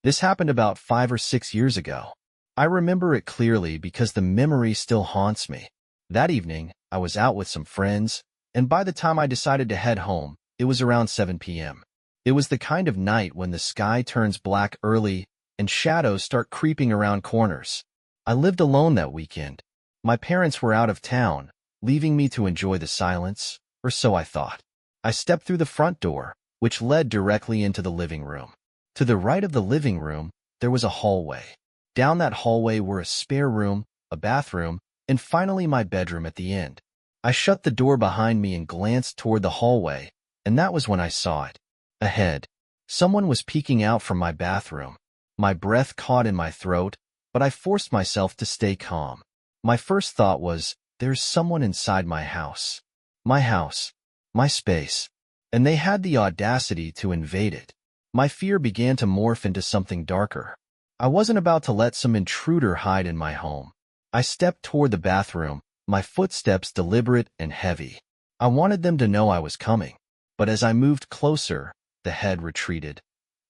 This happened about 5 or 6 years ago. I remember it clearly because the memory still haunts me. That evening, I was out with some friends, and by the time I decided to head home, it was around 7 p.m. It was the kind of night when the sky turns black early and shadows start creeping around corners. I lived alone that weekend. My parents were out of town, leaving me to enjoy the silence, or so I thought. I stepped through the front door, which led directly into the living room. To the right of the living room, there was a hallway. Down that hallway were a spare room, a bathroom, and finally my bedroom at the end. I shut the door behind me and glanced toward the hallway, and that was when I saw it. Ahead, someone was peeking out from my bathroom. My breath caught in my throat, but I forced myself to stay calm. My first thought was, there's someone inside my house. My space. And they had the audacity to invade it. My fear began to morph into something darker. I wasn't about to let some intruder hide in my home. I stepped toward the bathroom, my footsteps deliberate and heavy. I wanted them to know I was coming. But as I moved closer, the head retreated,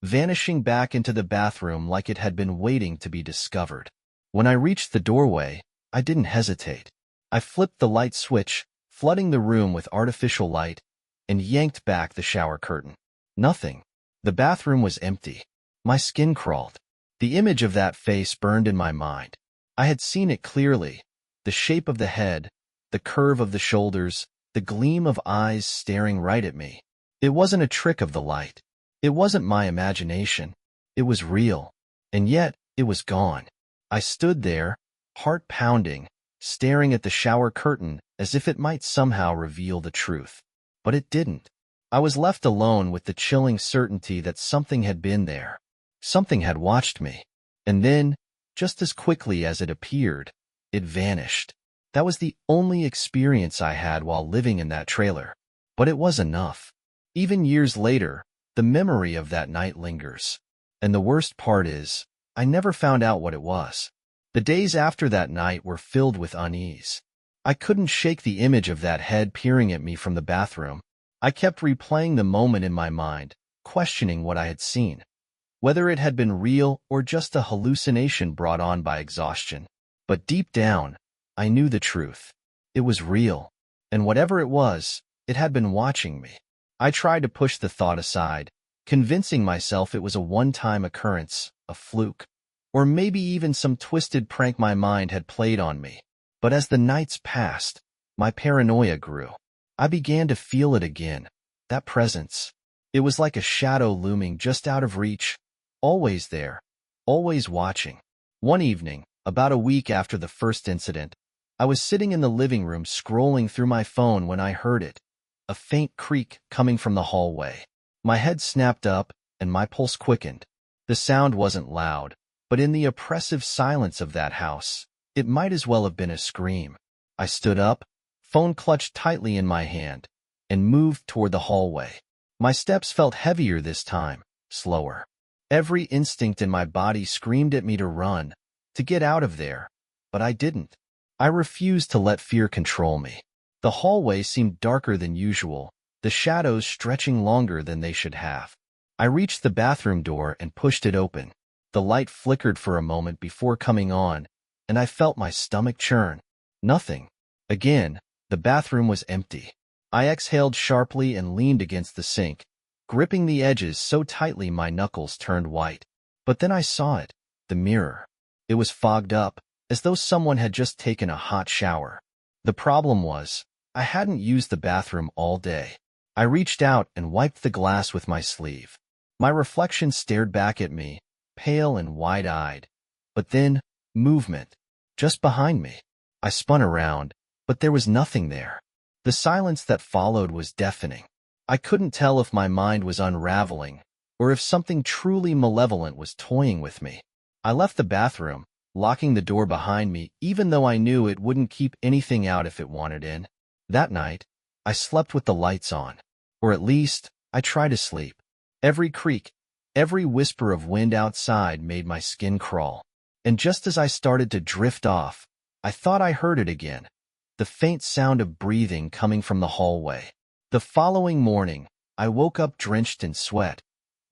vanishing back into the bathroom like it had been waiting to be discovered. When I reached the doorway, I didn't hesitate. I flipped the light switch, flooding the room with artificial light, and yanked back the shower curtain. Nothing. The bathroom was empty. My skin crawled. The image of that face burned in my mind. I had seen it clearly. The shape of the head, the curve of the shoulders, the gleam of eyes staring right at me. It wasn't a trick of the light. It wasn't my imagination. It was real. And yet, it was gone. I stood there, heart pounding, staring at the shower curtain as if it might somehow reveal the truth. But it didn't. I was left alone with the chilling certainty that something had been there. Something had watched me. And then, just as quickly as it appeared, it vanished. That was the only experience I had while living in that trailer. But it was enough. Even years later, the memory of that night lingers. And the worst part is, I never found out what it was. The days after that night were filled with unease. I couldn't shake the image of that head peering at me from the bathroom. I kept replaying the moment in my mind, questioning what I had seen, whether it had been real or just a hallucination brought on by exhaustion. But deep down, I knew the truth. It was real, and whatever it was, it had been watching me. I tried to push the thought aside, convincing myself it was a one-time occurrence, a fluke, or maybe even some twisted prank my mind had played on me. But as the nights passed, my paranoia grew. I began to feel it again, that presence. It was like a shadow looming just out of reach, always there, always watching. One evening, about a week after the first incident, I was sitting in the living room scrolling through my phone when I heard it, a faint creak coming from the hallway. My head snapped up, and my pulse quickened. The sound wasn't loud, but in the oppressive silence of that house, it might as well have been a scream. I stood up, phone clutched tightly in my hand, and moved toward the hallway. My steps felt heavier this time, slower. Every instinct in my body screamed at me to run, to get out of there, but I didn't. I refused to let fear control me. The hallway seemed darker than usual, the shadows stretching longer than they should have. I reached the bathroom door and pushed it open. The light flickered for a moment before coming on, and I felt my stomach churn. Nothing. Again, the bathroom was empty. I exhaled sharply and leaned against the sink, gripping the edges so tightly my knuckles turned white. But then I saw it, the mirror. It was fogged up, as though someone had just taken a hot shower. The problem was, I hadn't used the bathroom all day. I reached out and wiped the glass with my sleeve. My reflection stared back at me, pale and wide-eyed. But then, movement, just behind me. I spun around, but there was nothing there. The silence that followed was deafening. I couldn't tell if my mind was unraveling, or if something truly malevolent was toying with me. I left the bathroom, locking the door behind me, even though I knew it wouldn't keep anything out if it wanted in. That night, I slept with the lights on. Or at least, I tried to sleep. Every creak, every whisper of wind outside made my skin crawl. And just as I started to drift off, I thought I heard it again, the faint sound of breathing coming from the hallway. The following morning, I woke up drenched in sweat,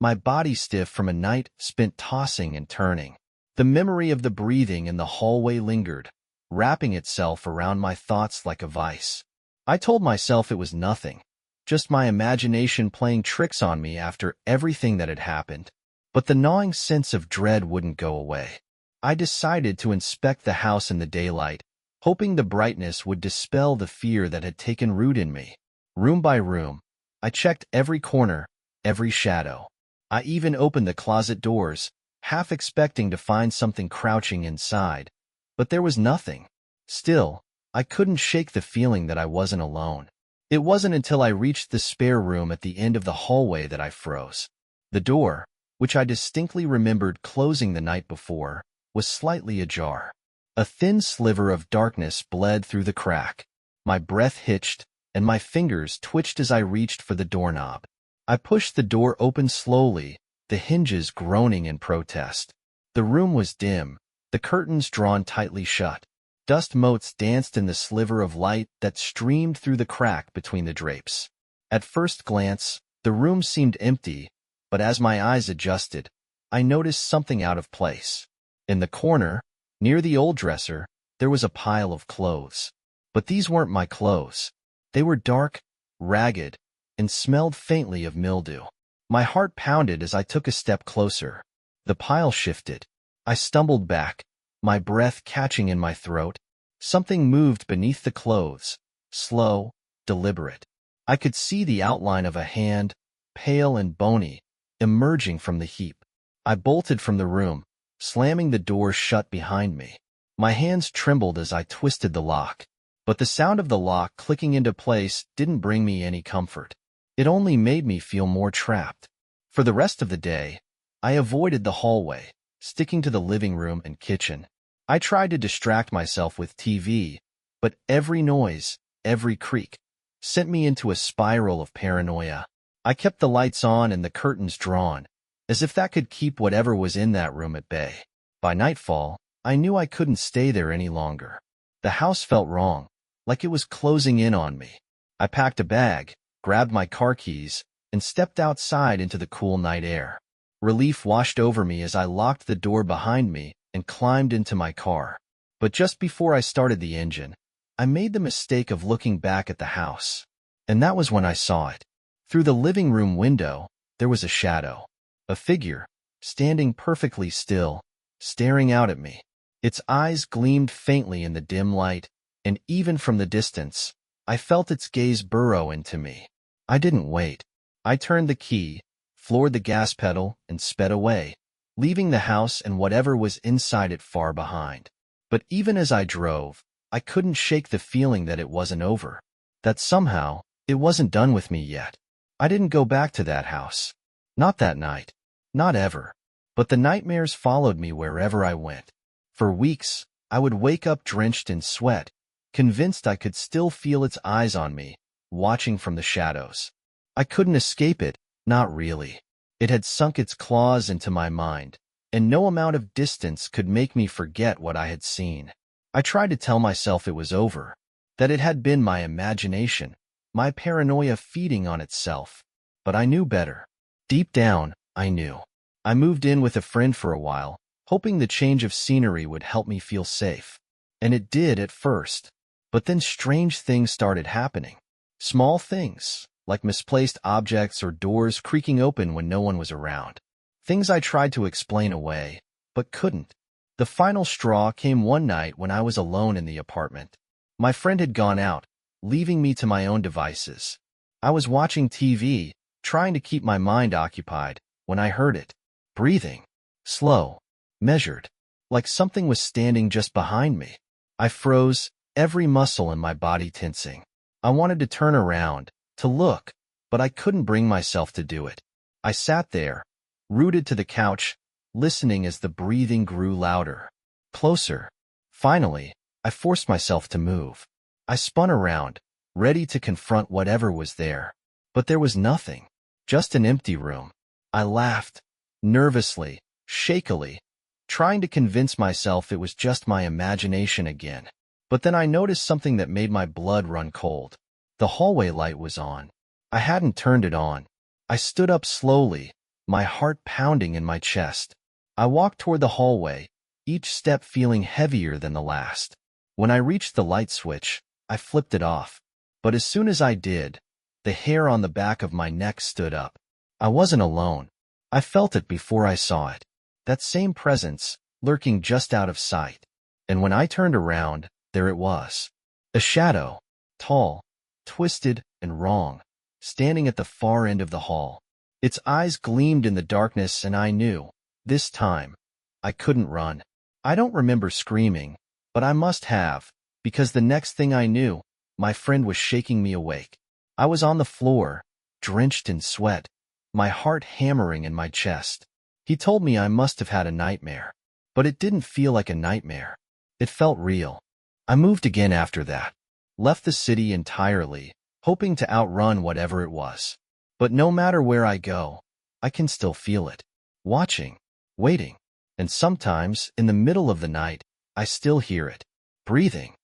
my body stiff from a night spent tossing and turning. The memory of the breathing in the hallway lingered, wrapping itself around my thoughts like a vice. I told myself it was nothing, just my imagination playing tricks on me after everything that had happened. But the gnawing sense of dread wouldn't go away. I decided to inspect the house in the daylight, hoping the brightness would dispel the fear that had taken root in me. Room by room, I checked every corner, every shadow. I even opened the closet doors, half expecting to find something crouching inside. But there was nothing. Still, I couldn't shake the feeling that I wasn't alone. It wasn't until I reached the spare room at the end of the hallway that I froze. The door, which I distinctly remembered closing the night before, was slightly ajar. A thin sliver of darkness bled through the crack. My breath hitched, and my fingers twitched as I reached for the doorknob. I pushed the door open slowly, the hinges groaning in protest. The room was dim, the curtains drawn tightly shut. Dust motes danced in the sliver of light that streamed through the crack between the drapes. At first glance, the room seemed empty, but as my eyes adjusted, I noticed something out of place. In the corner, near the old dresser, there was a pile of clothes. But these weren't my clothes. They were dark, ragged, and smelled faintly of mildew. My heart pounded as I took a step closer. The pile shifted. I stumbled back, my breath catching in my throat. Something moved beneath the clothes, slow, deliberate. I could see the outline of a hand, pale and bony, emerging from the heap. I bolted from the room, slamming the door shut behind me. My hands trembled as I twisted the lock, but the sound of the lock clicking into place didn't bring me any comfort. It only made me feel more trapped. For the rest of the day, I avoided the hallway, sticking to the living room and kitchen. I tried to distract myself with TV, but every noise, every creak, sent me into a spiral of paranoia. I kept the lights on and the curtains drawn, as if that could keep whatever was in that room at bay. By nightfall, I knew I couldn't stay there any longer. The house felt wrong, like it was closing in on me. I packed a bag, grabbed my car keys, and stepped outside into the cool night air. Relief washed over me as I locked the door behind me and climbed into my car. But just before I started the engine, I made the mistake of looking back at the house. And that was when I saw it. Through the living room window, there was a shadow. A figure, standing perfectly still, staring out at me. Its eyes gleamed faintly in the dim light, and even from the distance, I felt its gaze burrow into me. I didn't wait. I turned the key, floored the gas pedal, and sped away, leaving the house and whatever was inside it far behind. But even as I drove, I couldn't shake the feeling that it wasn't over, that somehow it wasn't done with me yet. I didn't go back to that house. Not that night. Not ever. But the nightmares followed me wherever I went. For weeks, I would wake up drenched in sweat, convinced I could still feel its eyes on me, watching from the shadows. I couldn't escape it, not really. It had sunk its claws into my mind, and no amount of distance could make me forget what I had seen. I tried to tell myself it was over, that it had been my imagination, my paranoia feeding on itself. But I knew better. Deep down, I knew. I moved in with a friend for a while, hoping the change of scenery would help me feel safe. And it did at first. But then strange things started happening. Small things, like misplaced objects or doors creaking open when no one was around. Things I tried to explain away, but couldn't. The final straw came one night when I was alone in the apartment. My friend had gone out, leaving me to my own devices. I was watching TV, trying to keep my mind occupied, when I heard it. Breathing. Slow. Measured. Like something was standing just behind me. I froze, every muscle in my body tensing. I wanted to turn around, to look, but I couldn't bring myself to do it. I sat there, rooted to the couch, listening as the breathing grew louder. Closer. Finally, I forced myself to move. I spun around, ready to confront whatever was there. But there was nothing. Just an empty room. I laughed, nervously, shakily, trying to convince myself it was just my imagination again. But then I noticed something that made my blood run cold. The hallway light was on. I hadn't turned it on. I stood up slowly, my heart pounding in my chest. I walked toward the hallway, each step feeling heavier than the last. When I reached the light switch, I flipped it off. But as soon as I did, the hair on the back of my neck stood up. I wasn't alone. I felt it before I saw it. That same presence, lurking just out of sight. And when I turned around, there it was. A shadow, tall, twisted, and wrong, standing at the far end of the hall. Its eyes gleamed in the darkness, and I knew, this time, I couldn't run. I don't remember screaming, but I must have, because the next thing I knew, my friend was shaking me awake. I was on the floor, drenched in sweat, my heart hammering in my chest. He told me I must have had a nightmare, but it didn't feel like a nightmare. It felt real. I moved again after that, left the city entirely, hoping to outrun whatever it was. But no matter where I go, I can still feel it, watching, waiting, and sometimes, in the middle of the night, I still hear it, breathing.